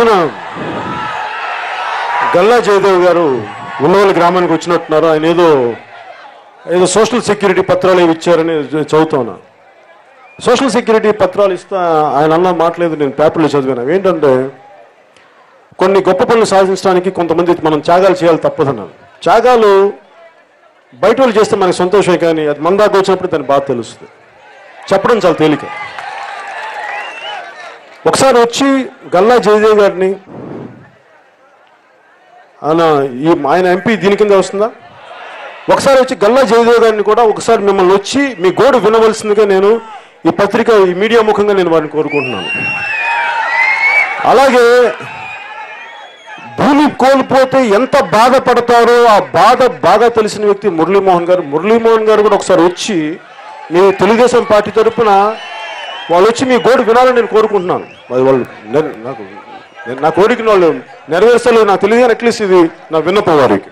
పొద్దున గల్లా జయదేవ్ గారు ఉన్నవల్లి గ్రామానికి వచ్చినట్టున్నారు. ఆయన ఏదో సోషల్ సెక్యూరిటీ పత్రాలు ఏమి ఇచ్చారని చదువుతున్నా. సోషల్ సెక్యూరిటీ పత్రాలు ఇస్తా ఆయన అన్న మాట్లేదు, నేను పేపర్లో చదివాను. ఏంటంటే కొన్ని గొప్ప పనులు సాధించడానికి కొంతమంది మనం త్యాగాలు చేయాలి తప్పదన్నాను. త్యాగాలు బయట వాళ్ళు చేస్తే మనకి సంతోషమే, కానీ అది మన దాకా వచ్చినప్పుడు దాన్ని బాగా తెలుస్తుంది. చెప్పడం చాలా తేలిక. ఒకసారి వచ్చి గల్లా జయదేవ్ గారిని ఆయన ఎంపీ దీని కింద వస్తుందా, ఒకసారి వచ్చి గల్లా జయదేవ్ గారిని కూడా ఒకసారి మిమ్మల్ని వచ్చి మీ గోడు వినవలసిందిగా నేను ఈ పత్రిక ఈ మీడియా ముఖంగా నేను వారిని కోరుకుంటున్నాను. అలాగే భూమి కోల్పోతే ఎంత బాధపడతారో ఆ బాధ బాగా తెలిసిన వ్యక్తి మురళీమోహన్ గారు. మురళీమోహన్ గారు కూడా ఒకసారి వచ్చి మీ తెలుగుదేశం పార్టీ తరఫున వాళ్ళు వచ్చి మీ గోడు వినాలని నేను కోరుకుంటున్నాను. అది వాళ్ళు నా కోరికను వాళ్ళు నెరవేర్చలేదు, నాకు తెలియదు, అట్లీస్ట్ ఇది నా విన్నపం వారికి.